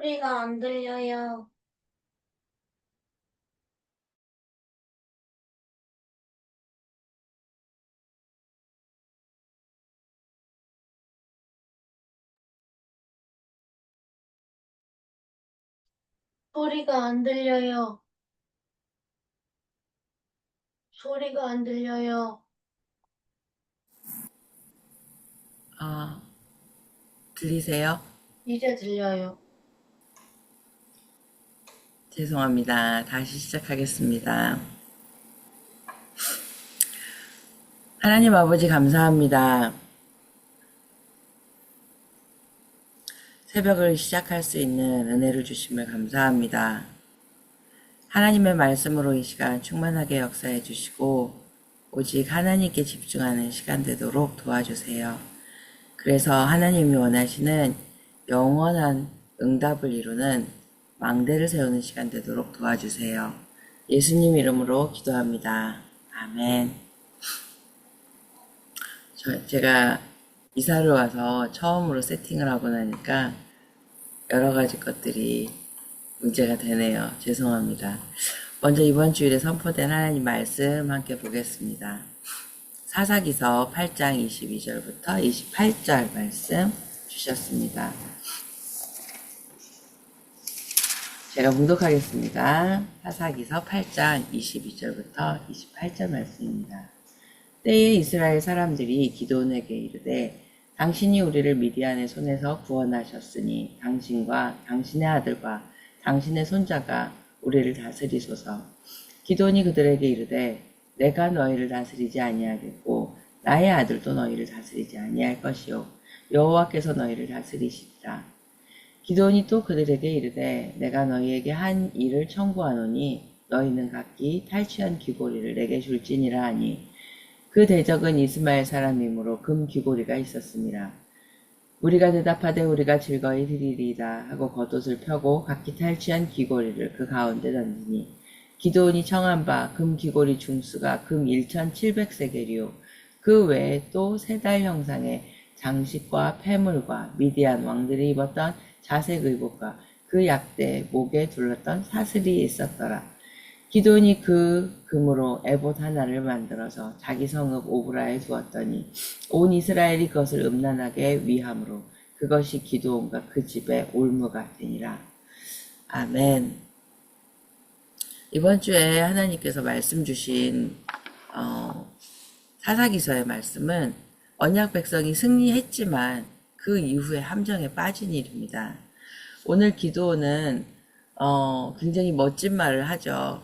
소리가 안 들려요. 소리가 안 들려요. 소리가 안 들려요. 아, 들리세요? 이제 들려요. 죄송합니다. 다시 시작하겠습니다. 하나님 아버지 감사합니다. 새벽을 시작할 수 있는 은혜를 주심을 감사합니다. 하나님의 말씀으로 이 시간 충만하게 역사해 주시고 오직 하나님께 집중하는 시간 되도록 도와주세요. 그래서 하나님이 원하시는 영원한 응답을 이루는 망대를 세우는 시간 되도록 도와주세요. 예수님 이름으로 기도합니다. 아멘. 제가 이사를 와서 처음으로 세팅을 하고 나니까 여러 가지 것들이 문제가 되네요. 죄송합니다. 먼저 이번 주일에 선포된 하나님 말씀 함께 보겠습니다. 사사기서 8장 22절부터 28절 말씀 주셨습니다. 제가 묵독하겠습니다. 사사기서 8장 22절부터 28절 말씀입니다. 때에 이스라엘 사람들이 기드온에게 이르되 당신이 우리를 미디안의 손에서 구원하셨으니 당신과 당신의 아들과 당신의 손자가 우리를 다스리소서. 기드온이 그들에게 이르되 내가 너희를 다스리지 아니하겠고 나의 아들도 너희를 다스리지 아니할 것이요 여호와께서 너희를 다스리시리라. 기드온이 또 그들에게 이르되 내가 너희에게 한 일을 청구하노니 너희는 각기 탈취한 귀고리를 내게 줄지니라 하니 그 대적은 이스마엘 사람이므로 금 귀고리가 있었습니다. 우리가 대답하되 우리가 즐거이 드리리이다 하고 겉옷을 펴고 각기 탈취한 귀고리를 그 가운데 던지니 기드온이 청한 바 금 귀고리 중수가 금 1700세겔이요 그 외에 또 세 달 형상의 장식과 패물과 미디안 왕들이 입었던 자색 의복과 그 약대 목에 둘렀던 사슬이 있었더라. 기드온이 그 금으로 에봇 하나를 만들어서 자기 성읍 오브라에 두었더니 온 이스라엘이 그것을 음란하게 위함으로 그것이 기드온과 그 집의 올무가 되니라. 아멘. 이번 주에 하나님께서 말씀 주신 사사기서의 말씀은 언약 백성이 승리했지만 그 이후에 함정에 빠진 일입니다. 오늘 기드온은 굉장히 멋진 말을 하죠.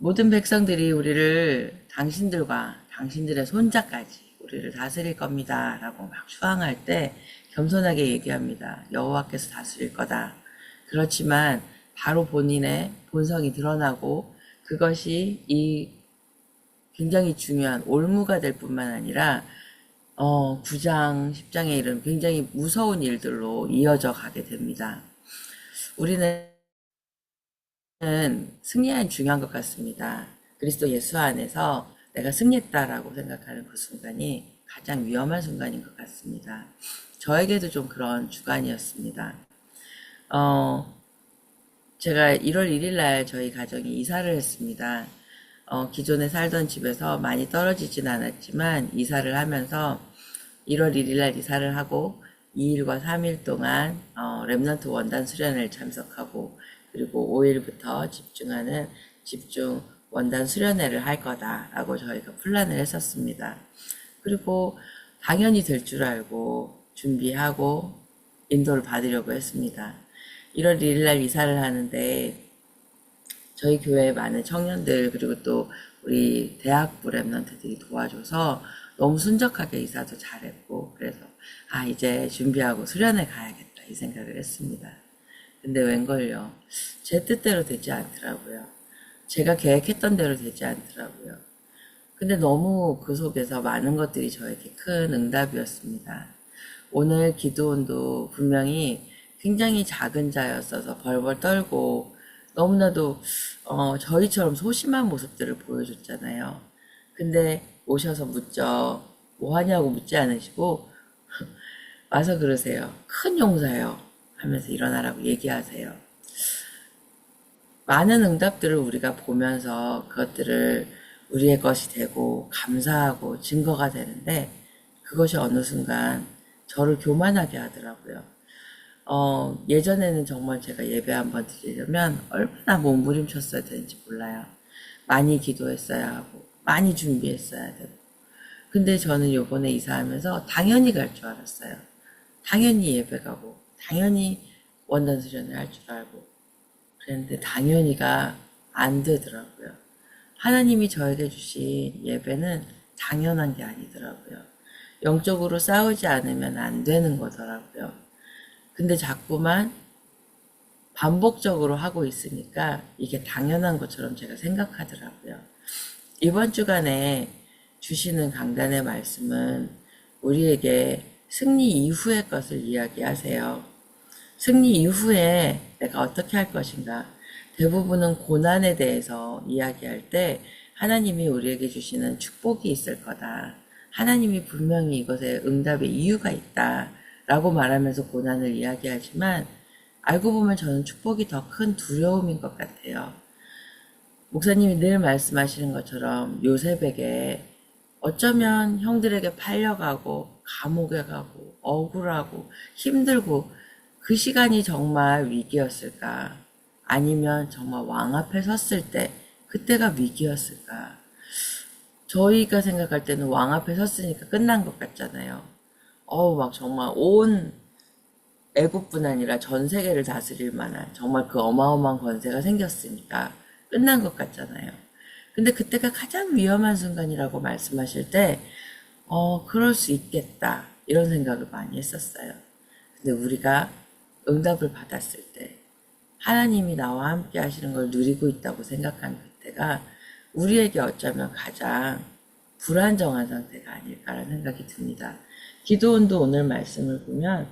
모든 백성들이 우리를 당신들과 당신들의 손자까지 우리를 다스릴 겁니다. 라고 막 추앙할 때 겸손하게 얘기합니다. 여호와께서 다스릴 거다. 그렇지만 바로 본인의 본성이 드러나고 그것이 이 굉장히 중요한 올무가 될 뿐만 아니라 9장, 10장에 이른 굉장히 무서운 일들로 이어져 가게 됩니다. 우리는 승리하는 중요한 것 같습니다. 그리스도 예수 안에서 내가 승리했다라고 생각하는 그 순간이 가장 위험한 순간인 것 같습니다. 저에게도 좀 그런 주간이었습니다. 제가 1월 1일 날 저희 가정이 이사를 했습니다. 기존에 살던 집에서 많이 떨어지진 않았지만 이사를 하면서 1월 1일 날 이사를 하고 2일과 3일 동안 렘넌트 원단 수련회를 참석하고 그리고 5일부터 집중 원단 수련회를 할 거다라고 저희가 플랜을 했었습니다. 그리고 당연히 될 줄 알고 준비하고 인도를 받으려고 했습니다. 1월 1일 날 이사를 하는데 저희 교회에 많은 청년들 그리고 또 우리 대학부 랩런트들이 도와줘서 너무 순적하게 이사도 잘했고 그래서 이제 준비하고 수련회 가야겠다 이 생각을 했습니다. 근데 웬걸요. 제 뜻대로 되지 않더라고요. 제가 계획했던 대로 되지 않더라고요. 근데 너무 그 속에서 많은 것들이 저에게 큰 응답이었습니다. 오늘 기도원도 분명히 굉장히 작은 자였어서 벌벌 떨고 너무나도 저희처럼 소심한 모습들을 보여줬잖아요. 근데 오셔서 묻죠. 뭐 하냐고 묻지 않으시고 와서 그러세요. 큰 용사요. 하면서 일어나라고 얘기하세요. 많은 응답들을 우리가 보면서 그것들을 우리의 것이 되고 감사하고 증거가 되는데 그것이 어느 순간 저를 교만하게 하더라고요. 예전에는 정말 제가 예배 한번 드리려면 얼마나 몸부림쳤어야 되는지 몰라요. 많이 기도했어야 하고, 많이 준비했어야 되고. 근데 저는 요번에 이사하면서 당연히 갈 줄 알았어요. 당연히 예배 가고, 당연히 원단 수련을 할 줄 알고. 그랬는데 당연히가 안 되더라고요. 하나님이 저에게 주신 예배는 당연한 게 아니더라고요. 영적으로 싸우지 않으면 안 되는 거더라고요. 근데 자꾸만 반복적으로 하고 있으니까 이게 당연한 것처럼 제가 생각하더라고요. 이번 주간에 주시는 강단의 말씀은 우리에게 승리 이후의 것을 이야기하세요. 승리 이후에 내가 어떻게 할 것인가. 대부분은 고난에 대해서 이야기할 때 하나님이 우리에게 주시는 축복이 있을 거다. 하나님이 분명히 이것에 응답의 이유가 있다. 라고 말하면서 고난을 이야기하지만 알고 보면 저는 축복이 더 큰 두려움인 것 같아요. 목사님이 늘 말씀하시는 것처럼 요셉에게 어쩌면 형들에게 팔려가고 감옥에 가고 억울하고 힘들고 그 시간이 정말 위기였을까? 아니면 정말 왕 앞에 섰을 때 그때가 위기였을까? 저희가 생각할 때는 왕 앞에 섰으니까 끝난 것 같잖아요. 막 정말 온 애국뿐 아니라 전 세계를 다스릴 만한 정말 그 어마어마한 권세가 생겼으니까 끝난 것 같잖아요. 근데 그때가 가장 위험한 순간이라고 말씀하실 때, 그럴 수 있겠다. 이런 생각을 많이 했었어요. 근데 우리가 응답을 받았을 때, 하나님이 나와 함께 하시는 걸 누리고 있다고 생각한 그때가 우리에게 어쩌면 가장 불안정한 상태가 아닐까라는 생각이 듭니다. 기도원도 오늘 말씀을 보면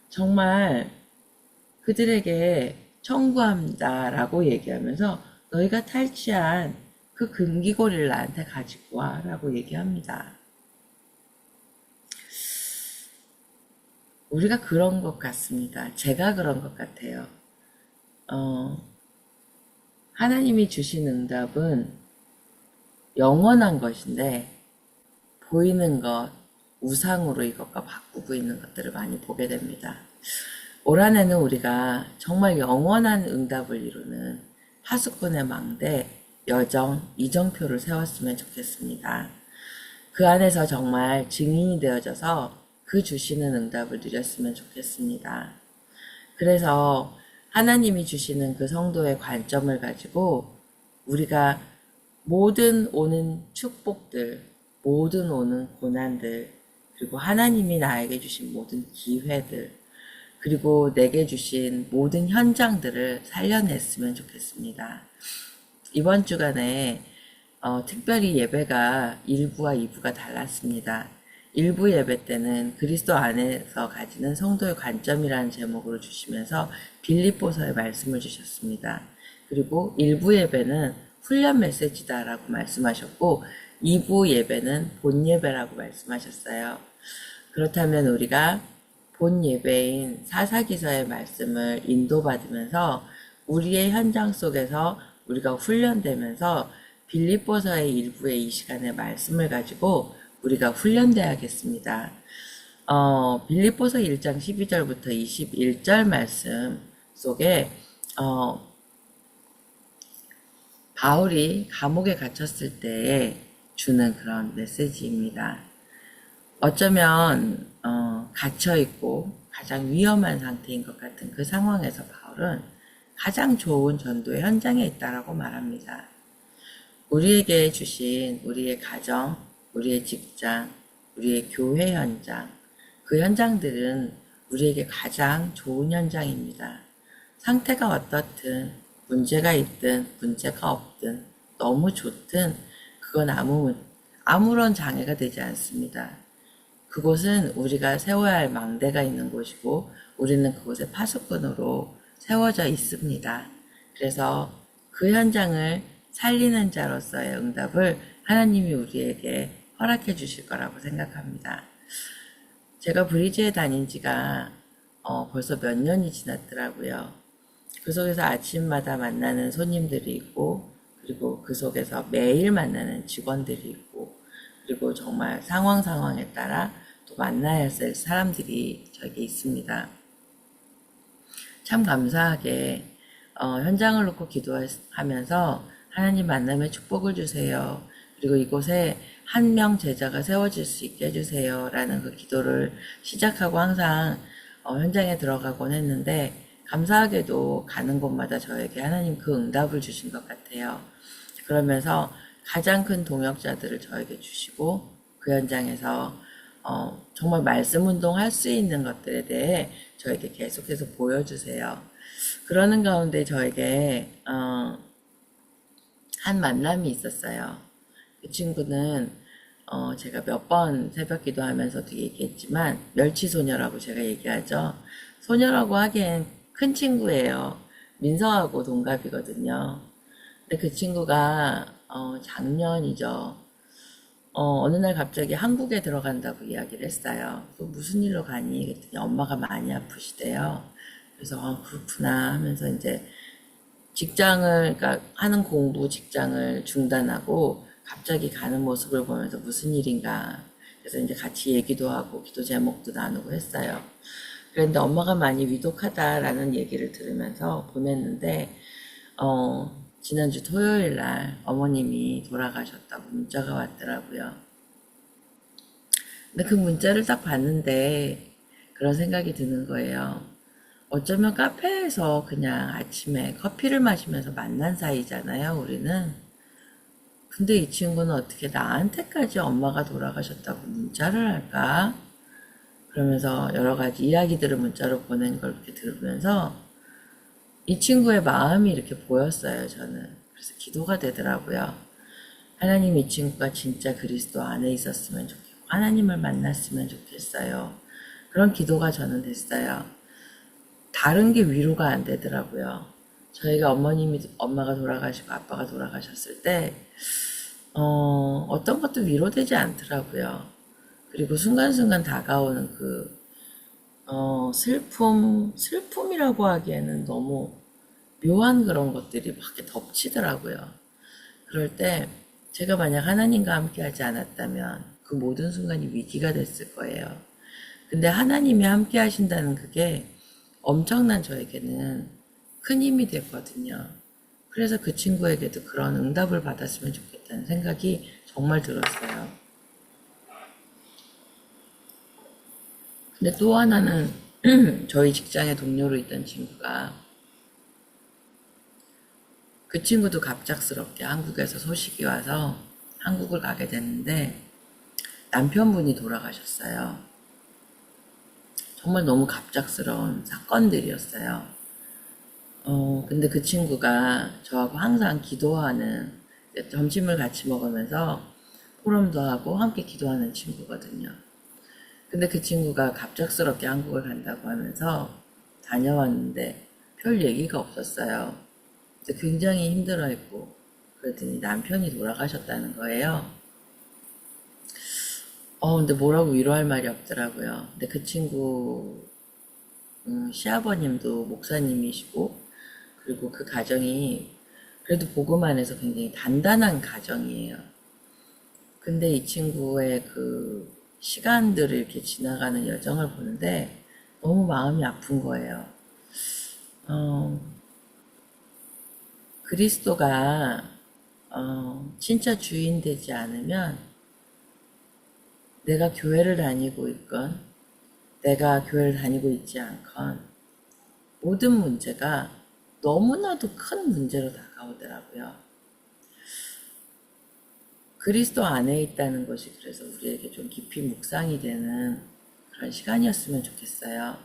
정말 그들에게 청구합니다라고 얘기하면서 너희가 탈취한 그 금기고리를 나한테 가지고 와라고 얘기합니다. 우리가 그런 것 같습니다. 제가 그런 것 같아요. 하나님이 주신 응답은 영원한 것인데 보이는 것, 우상으로 이것과 바꾸고 있는 것들을 많이 보게 됩니다. 올 한해는 우리가 정말 영원한 응답을 이루는 파수꾼의 망대, 여정, 이정표를 세웠으면 좋겠습니다. 그 안에서 정말 증인이 되어져서 그 주시는 응답을 누렸으면 좋겠습니다. 그래서 하나님이 주시는 그 성도의 관점을 가지고 우리가 모든 오는 축복들, 모든 오는 고난들, 그리고 하나님이 나에게 주신 모든 기회들, 그리고 내게 주신 모든 현장들을 살려냈으면 좋겠습니다. 이번 주간에 특별히 예배가 1부와 2부가 달랐습니다. 1부 예배 때는 그리스도 안에서 가지는 성도의 관점이라는 제목으로 주시면서 빌립보서의 말씀을 주셨습니다. 그리고 1부 예배는 훈련 메시지다라고 말씀하셨고 2부 예배는 본 예배라고 말씀하셨어요. 그렇다면 우리가 본 예배인 사사기서의 말씀을 인도받으면서 우리의 현장 속에서 우리가 훈련되면서 빌립보서의 일부의 이 시간의 말씀을 가지고 우리가 훈련돼야겠습니다. 빌립보서 1장 12절부터 21절 말씀 속에 바울이 감옥에 갇혔을 때에 주는 그런 메시지입니다. 어쩌면 갇혀있고 가장 위험한 상태인 것 같은 그 상황에서 바울은 가장 좋은 전도의 현장에 있다라고 말합니다. 우리에게 주신 우리의 가정, 우리의 직장, 우리의 교회 현장, 그 현장들은 우리에게 가장 좋은 현장입니다. 상태가 어떻든, 문제가 있든, 문제가 없든, 너무 좋든, 그건 아무런 장애가 되지 않습니다. 그곳은 우리가 세워야 할 망대가 있는 곳이고, 우리는 그곳에 파수꾼으로 세워져 있습니다. 그래서 그 현장을 살리는 자로서의 응답을 하나님이 우리에게 허락해 주실 거라고 생각합니다. 제가 브리즈에 다닌 지가 벌써 몇 년이 지났더라고요. 그 속에서 아침마다 만나는 손님들이 있고, 그리고 그 속에서 매일 만나는 직원들이 있고, 그리고 정말 상황에 따라 또 만나야 할 사람들이 저에게 있습니다. 참 감사하게 현장을 놓고 기도하면서 하나님 만남에 축복을 주세요. 그리고 이곳에 한 명 제자가 세워질 수 있게 해주세요. 라는 그 기도를 시작하고 항상 현장에 들어가곤 했는데 감사하게도 가는 곳마다 저에게 하나님 그 응답을 주신 것 같아요. 그러면서 가장 큰 동역자들을 저에게 주시고 그 현장에서 정말 말씀 운동할 수 있는 것들에 대해 저에게 계속해서 보여주세요. 그러는 가운데 저에게 한 만남이 있었어요. 그 친구는 제가 몇 번 새벽 기도하면서도 얘기했지만 멸치소녀라고 제가 얘기하죠. 소녀라고 하기엔 큰 친구예요. 민서하고 동갑이거든요. 근데 그 친구가 작년이죠. 어느 날 갑자기 한국에 들어간다고 이야기를 했어요. 그 무슨 일로 가니? 그랬더니 엄마가 많이 아프시대요. 그래서 그렇구나 하면서 이제 직장을, 그러니까 하는 공부 직장을 중단하고 갑자기 가는 모습을 보면서 무슨 일인가. 그래서 이제 같이 얘기도 하고 기도 제목도 나누고 했어요. 그런데 엄마가 많이 위독하다라는 얘기를 들으면서 보냈는데, 지난주 토요일 날 어머님이 돌아가셨다고 문자가 왔더라고요. 근데 그 문자를 딱 봤는데 그런 생각이 드는 거예요. 어쩌면 카페에서 그냥 아침에 커피를 마시면서 만난 사이잖아요, 우리는. 근데 이 친구는 어떻게 나한테까지 엄마가 돌아가셨다고 문자를 할까? 그러면서 여러 가지 이야기들을 문자로 보낸 걸 이렇게 들으면서 이 친구의 마음이 이렇게 보였어요, 저는. 그래서 기도가 되더라고요. 하나님 이 친구가 진짜 그리스도 안에 있었으면 좋겠고, 하나님을 만났으면 좋겠어요. 그런 기도가 저는 됐어요. 다른 게 위로가 안 되더라고요. 저희가 엄마가 돌아가시고 아빠가 돌아가셨을 때, 어떤 것도 위로되지 않더라고요. 그리고 순간순간 다가오는 슬픔이라고 하기에는 너무 묘한 그런 것들이 막 이렇게 덮치더라고요. 그럴 때 제가 만약 하나님과 함께 하지 않았다면 그 모든 순간이 위기가 됐을 거예요. 근데 하나님이 함께 하신다는 그게 엄청난 저에게는 큰 힘이 됐거든요. 그래서 그 친구에게도 그런 응답을 받았으면 좋겠다는 생각이 정말 들었어요. 근데 또 하나는 저희 직장의 동료로 있던 친구가 그 친구도 갑작스럽게 한국에서 소식이 와서 한국을 가게 됐는데 남편분이 돌아가셨어요. 정말 너무 갑작스러운 사건들이었어요. 근데 그 친구가 저하고 항상 기도하는, 점심을 같이 먹으면서 포럼도 하고 함께 기도하는 친구거든요. 근데 그 친구가 갑작스럽게 한국을 간다고 하면서 다녀왔는데 별 얘기가 없었어요. 근데 굉장히 힘들어했고, 그랬더니 남편이 돌아가셨다는 거예요. 근데 뭐라고 위로할 말이 없더라고요. 근데 그 친구, 시아버님도 목사님이시고, 그리고 그 가정이 그래도 복음 안에서 굉장히 단단한 가정이에요. 근데 이 친구의 그 시간들을 이렇게 지나가는 여정을 보는데 너무 마음이 아픈 거예요. 그리스도가 진짜 주인 되지 않으면 내가 교회를 다니고 있건 내가 교회를 다니고 있지 않건 모든 문제가 너무나도 큰 문제로 다가오더라고요. 그리스도 안에 있다는 것이 그래서 우리에게 좀 깊이 묵상이 되는 그런 시간이었으면 좋겠어요.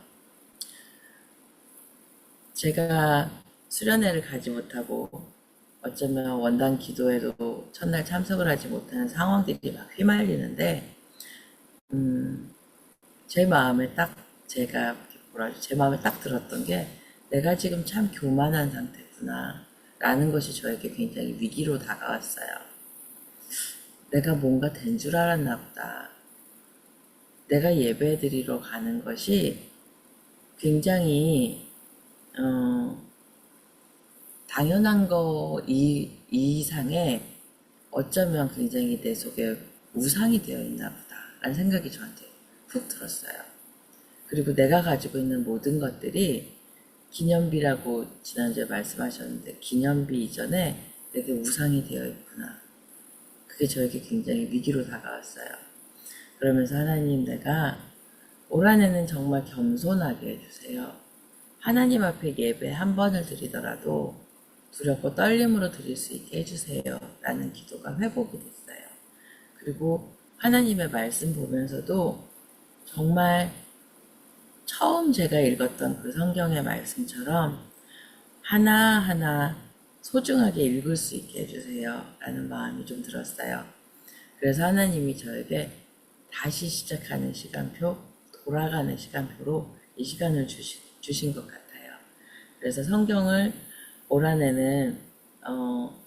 제가 수련회를 가지 못하고 어쩌면 원당 기도회도 첫날 참석을 하지 못하는 상황들이 막 휘말리는데 제 마음에 딱 제가 제 마음에 딱 들었던 게 내가 지금 참 교만한 상태구나 라는 것이 저에게 굉장히 위기로 다가왔어요. 내가 뭔가 된 줄 알았나 보다. 내가 예배 드리러 가는 것이 굉장히 당연한 거 이상의 어쩌면 굉장히 내 속에 우상이 되어 있나 보다 라는 생각이 저한테 훅 들었어요. 그리고 내가 가지고 있는 모든 것들이 기념비라고 지난주에 말씀하셨는데 기념비 이전에 내게 우상이 되어 있구나. 그게 저에게 굉장히 위기로 다가왔어요. 그러면서 하나님, 내가 올 한해는 정말 겸손하게 해주세요. 하나님 앞에 예배 한 번을 드리더라도 두렵고 떨림으로 드릴 수 있게 해주세요. 라는 기도가 회복이 됐어요. 그리고 하나님의 말씀 보면서도 정말 처음 제가 읽었던 그 성경의 말씀처럼 하나하나 소중하게 읽을 수 있게 해주세요. 라는 마음이 좀 들었어요. 그래서 하나님이 저에게 다시 시작하는 시간표, 돌아가는 시간표로 이 시간을 주신 것 같아요. 그래서 성경을 올 한해는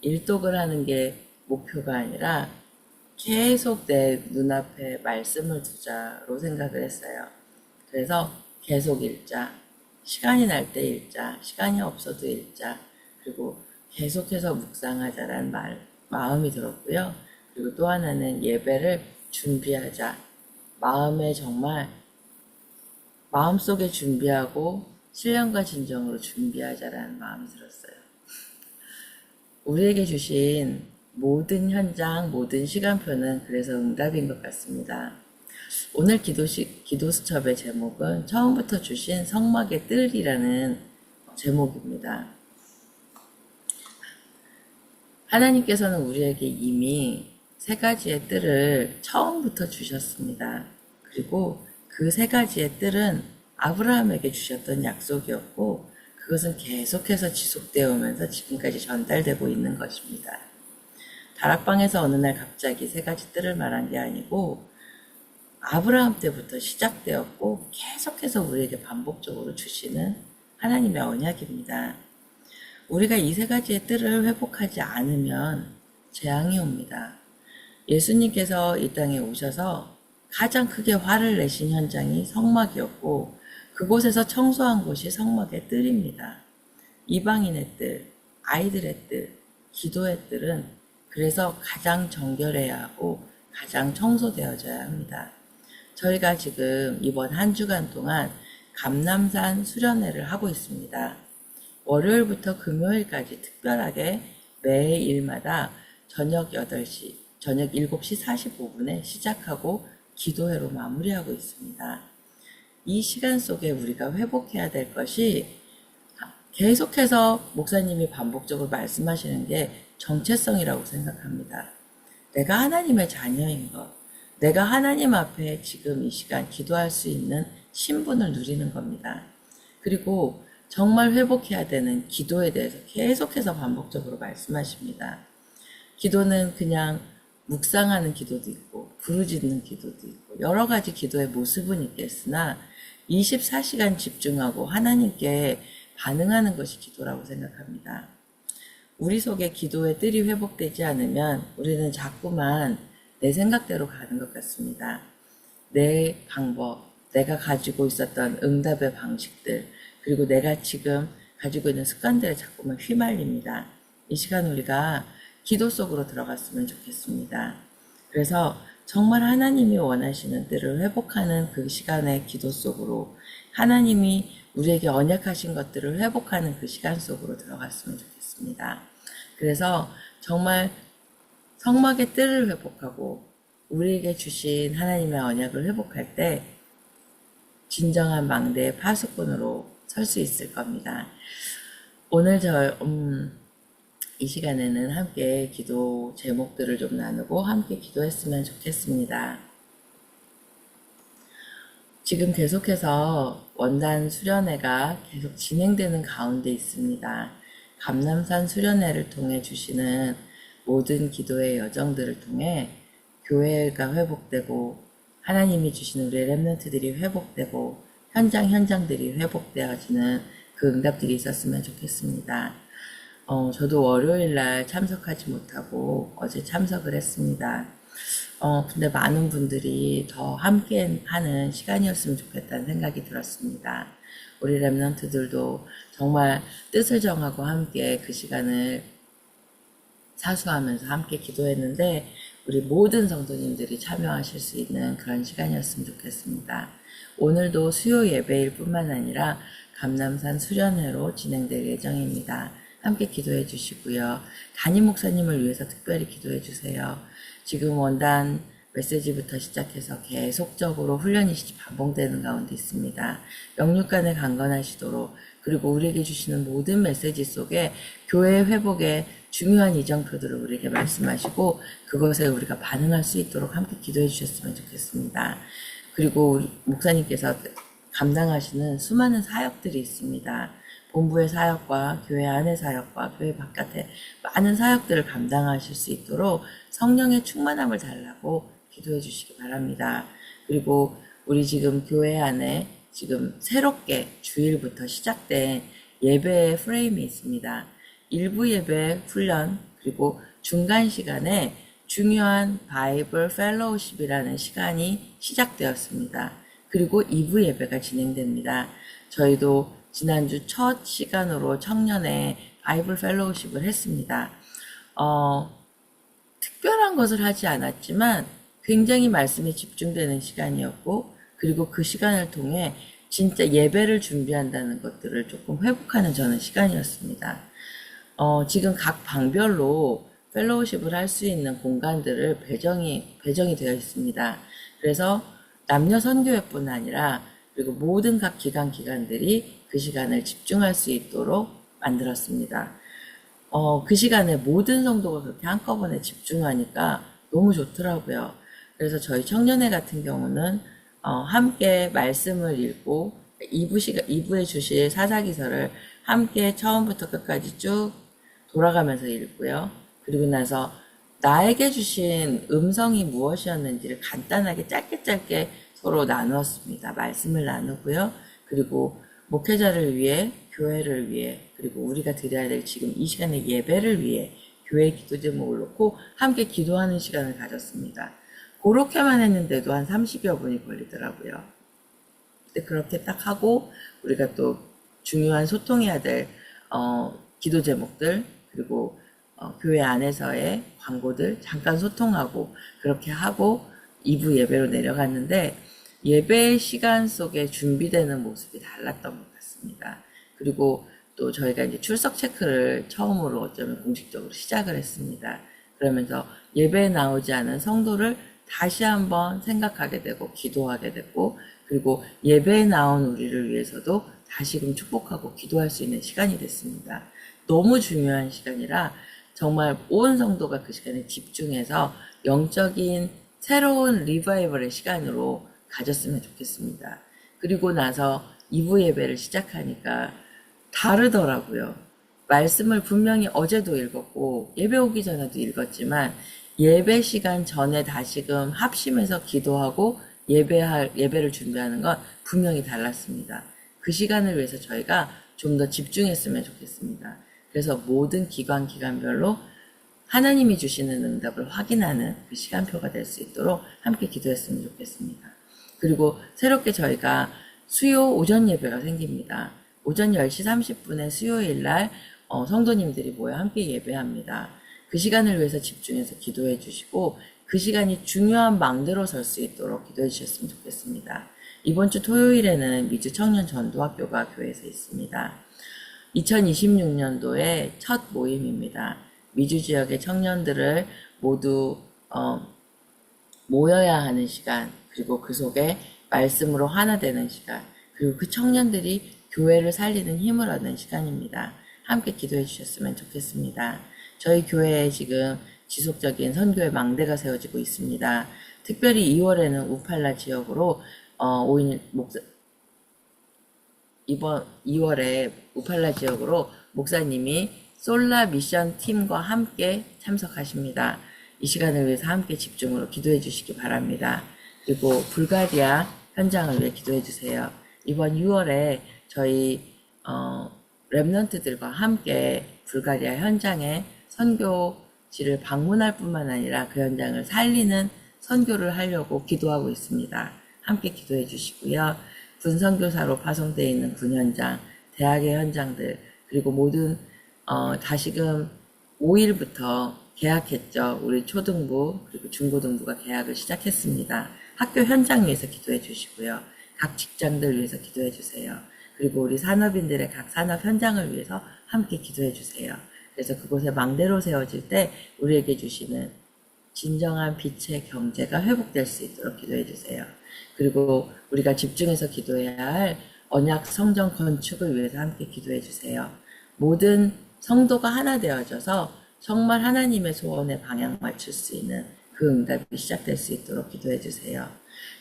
일독을 하는 게 목표가 아니라 계속 내 눈앞에 말씀을 두자로 생각을 했어요. 그래서 계속 읽자, 시간이 날 때 읽자, 시간이 없어도 읽자, 그리고 계속해서 묵상하자라는 마음이 들었고요. 그리고 또 하나는 예배를 준비하자. 마음에 정말 마음속에 준비하고 신령과 진정으로 준비하자라는 마음이 들었어요. 우리에게 주신 모든 현장, 모든 시간표는 그래서 응답인 것 같습니다. 오늘 기도수첩의 제목은 처음부터 주신 성막의 뜰이라는 제목입니다. 하나님께서는 우리에게 이미 세 가지의 뜰을 처음부터 주셨습니다. 그리고 그 세 가지의 뜰은 아브라함에게 주셨던 약속이었고 그것은 계속해서 지속되어 오면서 지금까지 전달되고 있는 것입니다. 다락방에서 어느 날 갑자기 세 가지 뜰을 말한 게 아니고 아브라함 때부터 시작되었고 계속해서 우리에게 반복적으로 주시는 하나님의 언약입니다. 우리가 이 세 가지의 뜰을 회복하지 않으면 재앙이 옵니다. 예수님께서 이 땅에 오셔서 가장 크게 화를 내신 현장이 성막이었고 그곳에서 청소한 곳이 성막의 뜰입니다. 이방인의 뜰, 아이들의 뜰, 기도의 뜰은 그래서 가장 정결해야 하고 가장 청소되어져야 합니다. 저희가 지금 이번 한 주간 동안 감남산 수련회를 하고 있습니다. 월요일부터 금요일까지 특별하게 매일마다 저녁 8시, 저녁 7시 45분에 시작하고 기도회로 마무리하고 있습니다. 이 시간 속에 우리가 회복해야 될 것이 계속해서 목사님이 반복적으로 말씀하시는 게 정체성이라고 생각합니다. 내가 하나님의 자녀인 것, 내가 하나님 앞에 지금 이 시간 기도할 수 있는 신분을 누리는 겁니다. 그리고 정말 회복해야 되는 기도에 대해서 계속해서 반복적으로 말씀하십니다. 기도는 그냥 묵상하는 기도도 있고 부르짖는 기도도 있고 여러 가지 기도의 모습은 있겠으나 24시간 집중하고 하나님께 반응하는 것이 기도라고 생각합니다. 우리 속에 기도의 뜰이 회복되지 않으면 우리는 자꾸만 내 생각대로 가는 것 같습니다. 내 방법, 내가 가지고 있었던 응답의 방식들, 그리고 내가 지금 가지고 있는 습관들에 자꾸만 휘말립니다. 이 시간 우리가 기도 속으로 들어갔으면 좋겠습니다. 그래서 정말 하나님이 원하시는 때를 회복하는 그 시간의 기도 속으로 하나님이 우리에게 언약하신 것들을 회복하는 그 시간 속으로 들어갔으면 좋겠습니다. 그래서 정말 성막의 뜰을 회복하고 우리에게 주신 하나님의 언약을 회복할 때 진정한 망대의 파수꾼으로 설 수 있을 겁니다. 오늘 이 시간에는 함께 기도 제목들을 좀 나누고 함께 기도했으면 좋겠습니다. 지금 계속해서 원단 수련회가 계속 진행되는 가운데 있습니다. 감남산 수련회를 통해 주시는 모든 기도의 여정들을 통해 교회가 회복되고 하나님이 주시는 우리의 렘넌트들이 회복되고 현장들이 회복되어지는 그 응답들이 있었으면 좋겠습니다. 저도 월요일날 참석하지 못하고 어제 참석을 했습니다. 근데 많은 분들이 더 함께 하는 시간이었으면 좋겠다는 생각이 들었습니다. 우리 랩런트들도 정말 뜻을 정하고 함께 그 시간을 사수하면서 함께 기도했는데 우리 모든 성도님들이 참여하실 수 있는 그런 시간이었으면 좋겠습니다. 오늘도 수요 예배일 뿐만 아니라 감남산 수련회로 진행될 예정입니다. 함께 기도해 주시고요. 담임 목사님을 위해서 특별히 기도해 주세요. 지금 원단 메시지부터 시작해서 계속적으로 훈련이 반복되는 가운데 있습니다. 영육간에 강건하시도록 그리고 우리에게 주시는 모든 메시지 속에 교회 회복의 중요한 이정표들을 우리에게 말씀하시고 그것에 우리가 반응할 수 있도록 함께 기도해 주셨으면 좋겠습니다. 그리고 우리 목사님께서 감당하시는 수많은 사역들이 있습니다. 본부의 사역과 교회 안의 사역과 교회 바깥의 많은 사역들을 감당하실 수 있도록 성령의 충만함을 달라고 기도해 주시기 바랍니다. 그리고 우리 지금 교회 안에 지금 새롭게 주일부터 시작된 예배의 프레임이 있습니다. 일부 예배 훈련 그리고 중간 시간에 중요한 바이블 펠로우십이라는 시간이 시작되었습니다. 그리고 2부 예배가 진행됩니다. 저희도 지난주 첫 시간으로 청년의 바이블 펠로우십을 했습니다. 특별한 것을 하지 않았지만 굉장히 말씀에 집중되는 시간이었고 그리고 그 시간을 통해 진짜 예배를 준비한다는 것들을 조금 회복하는 저는 시간이었습니다. 지금 각 방별로 펠로우십을 할 수 있는 공간들을 배정이 되어 있습니다. 그래서 남녀 선교회뿐 아니라 그리고 모든 각 기관들이 그 시간을 집중할 수 있도록 만들었습니다. 그 시간에 모든 성도가 그렇게 한꺼번에 집중하니까 너무 좋더라고요. 그래서 저희 청년회 같은 경우는 함께 말씀을 읽고 2부에 주실 사사기서를 함께 처음부터 끝까지 쭉 돌아가면서 읽고요. 그리고 나서 나에게 주신 음성이 무엇이었는지를 간단하게 짧게 서로 나누었습니다. 말씀을 나누고요. 그리고 목회자를 위해, 교회를 위해, 그리고 우리가 드려야 될 지금 이 시간의 예배를 위해 교회 기도 제목을 놓고 함께 기도하는 시간을 가졌습니다. 그렇게만 했는데도 한 30여 분이 걸리더라고요. 근데 그렇게 딱 하고 우리가 또 중요한 소통해야 될 기도 제목들 그리고 교회 안에서의 광고들 잠깐 소통하고 그렇게 하고 2부 예배로 내려갔는데 예배 시간 속에 준비되는 모습이 달랐던 것 같습니다. 그리고 또 저희가 이제 출석 체크를 처음으로 어쩌면 공식적으로 시작을 했습니다. 그러면서 예배에 나오지 않은 성도를 다시 한번 생각하게 되고 기도하게 됐고 그리고 예배에 나온 우리를 위해서도 다시금 축복하고 기도할 수 있는 시간이 됐습니다. 너무 중요한 시간이라 정말 온 성도가 그 시간에 집중해서 영적인 새로운 리바이벌의 시간으로 가졌으면 좋겠습니다. 그리고 나서 2부 예배를 시작하니까 다르더라고요. 말씀을 분명히 어제도 읽었고 예배 오기 전에도 읽었지만 예배 시간 전에 다시금 합심해서 기도하고 예배를 준비하는 건 분명히 달랐습니다. 그 시간을 위해서 저희가 좀 더 집중했으면 좋겠습니다. 그래서 모든 기관별로 하나님이 주시는 응답을 확인하는 그 시간표가 될 수 있도록 함께 기도했으면 좋겠습니다. 그리고 새롭게 저희가 수요 오전 예배가 생깁니다. 오전 10시 30분에 수요일 날 성도님들이 모여 함께 예배합니다. 그 시간을 위해서 집중해서 기도해 주시고 그 시간이 중요한 망대로 설 수 있도록 기도해 주셨으면 좋겠습니다. 이번 주 토요일에는 미주 청년 전도학교가 교회에서 있습니다. 2026년도의 첫 모임입니다. 미주 지역의 청년들을 모두 모여야 하는 시간, 그리고 그 속에 말씀으로 하나 되는 시간, 그리고 그 청년들이 교회를 살리는 힘을 얻는 시간입니다. 함께 기도해 주셨으면 좋겠습니다. 저희 교회에 지금 지속적인 선교의 망대가 세워지고 있습니다. 특별히 2월에는 우팔라 지역으로 이번 2월에 우팔라 지역으로 목사님이 솔라 미션 팀과 함께 참석하십니다. 이 시간을 위해서 함께 집중으로 기도해 주시기 바랍니다. 그리고 불가리아 현장을 위해 기도해 주세요. 이번 6월에 저희 랩런트들과 함께 불가리아 현장에 선교 지를 방문할 뿐만 아니라 그 현장을 살리는 선교를 하려고 기도하고 있습니다. 함께 기도해 주시고요. 군 선교사로 파송되어 있는 군 현장, 대학의 현장들, 그리고 모든 다시금 5일부터 개학했죠. 우리 초등부 그리고 중고등부가 개학을 시작했습니다. 학교 현장 위해서 기도해 주시고요. 각 직장들 위해서 기도해 주세요. 그리고 우리 산업인들의 각 산업 현장을 위해서 함께 기도해 주세요. 그래서 그곳에 망대로 세워질 때 우리에게 주시는 진정한 빛의 경제가 회복될 수 있도록 기도해 주세요. 그리고 우리가 집중해서 기도해야 할 언약 성전 건축을 위해서 함께 기도해 주세요. 모든 성도가 하나 되어져서 정말 하나님의 소원에 방향 맞출 수 있는 그 응답이 시작될 수 있도록 기도해 주세요.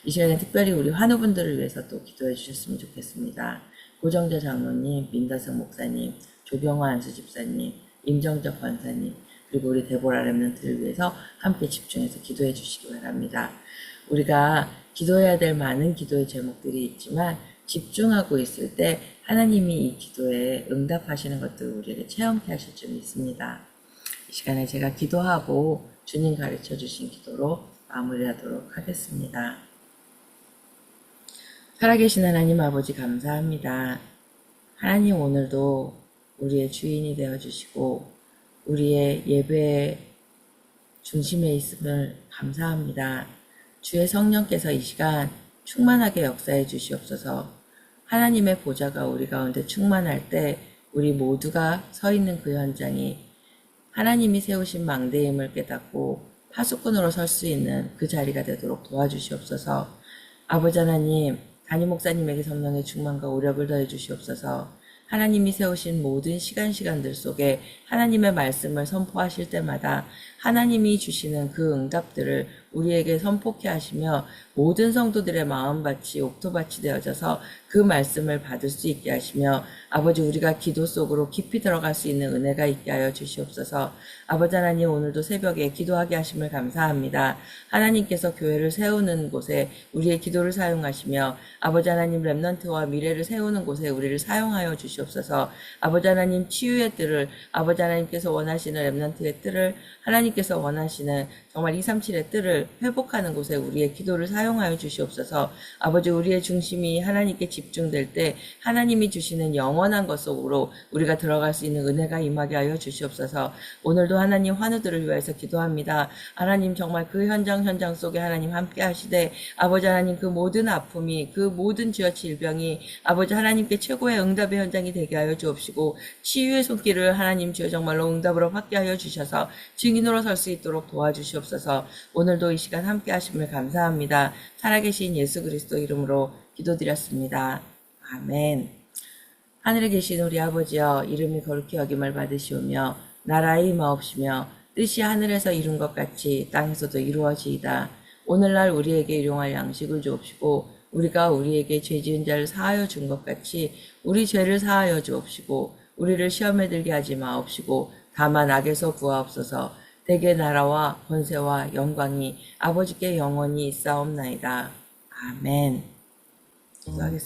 이 시간에 특별히 우리 환우분들을 위해서 또 기도해 주셨으면 좋겠습니다. 고정자 장로님, 민다성 목사님, 조병화 안수 집사님, 임정적 권사님, 그리고 우리 데보라 렘넌트를 위해서 함께 집중해서 기도해 주시기 바랍니다. 우리가 기도해야 될 많은 기도의 제목들이 있지만 집중하고 있을 때 하나님이 이 기도에 응답하시는 것들을 우리에게 체험케 하실 줄이 있습니다. 이 시간에 제가 기도하고 주님 가르쳐 주신 기도로 마무리하도록 하겠습니다. 살아계신 하나님 아버지 감사합니다. 하나님 오늘도 우리의 주인이 되어주시고 우리의 예배의 중심에 있음을 감사합니다. 주의 성령께서 이 시간 충만하게 역사해 주시옵소서. 하나님의 보좌가 우리 가운데 충만할 때 우리 모두가 서 있는 그 현장이 하나님이 세우신 망대임을 깨닫고 파수꾼으로 설 수 있는 그 자리가 되도록 도와주시옵소서. 아버지 하나님, 담임 목사님에게 성령의 충만과 오력을 더해 주시옵소서. 하나님이 세우신 모든 시간들 속에 하나님의 말씀을 선포하실 때마다 하나님이 주시는 그 응답들을 우리에게 선포케 하시며 모든 성도들의 마음밭이 옥토밭이 되어져서 그 말씀을 받을 수 있게 하시며 아버지 우리가 기도 속으로 깊이 들어갈 수 있는 은혜가 있게 하여 주시옵소서. 아버지 하나님 오늘도 새벽에 기도하게 하심을 감사합니다. 하나님께서 교회를 세우는 곳에 우리의 기도를 사용하시며 아버지 하나님 렘넌트와 미래를 세우는 곳에 우리를 사용하여 주시옵소서. 아버지 하나님 치유의 뜰을 아버지 하나님께서 원하시는 렘넌트의 뜰을 하나님께서 원하시는 정말 237의 뜰을 회복하는 곳에 우리의 기도를 사용하여 주시옵소서. 아버지 우리의 중심이 하나님께 집중될 때 하나님이 주시는 영원한 것 속으로 우리가 들어갈 수 있는 은혜가 임하게 하여 주시옵소서. 오늘도 하나님 환우들을 위해서 기도합니다. 하나님 정말 그 현장 속에 하나님 함께 하시되 아버지 하나님 그 모든 아픔이 그 모든 죄와 질병이 아버지 하나님께 최고의 응답의 현장이 되게 하여 주옵시고 치유의 손길을 하나님 주여 정말로 응답으로 받게 하여 주셔서 증인으로 설 수 있도록 도와주시옵소서. 오늘도 이 시간 함께 하심을 감사합니다. 살아계신 예수 그리스도 이름으로 기도드렸습니다. 아멘. 하늘에 계신 우리 아버지여 이름이 거룩히 여김을 받으시오며 나라의 임하옵시며 뜻이 하늘에서 이룬 것 같이 땅에서도 이루어지이다. 오늘날 우리에게 일용할 양식을 주옵시고 우리가 우리에게 죄 지은 자를 사하여 준 것 같이 우리 죄를 사하여 주옵시고 우리를 시험에 들게 하지 마옵시고 다만 악에서 구하옵소서. 대개 나라와 권세와 영광이 아버지께 영원히 있사옵나이다. 아멘. 기도하겠습니다.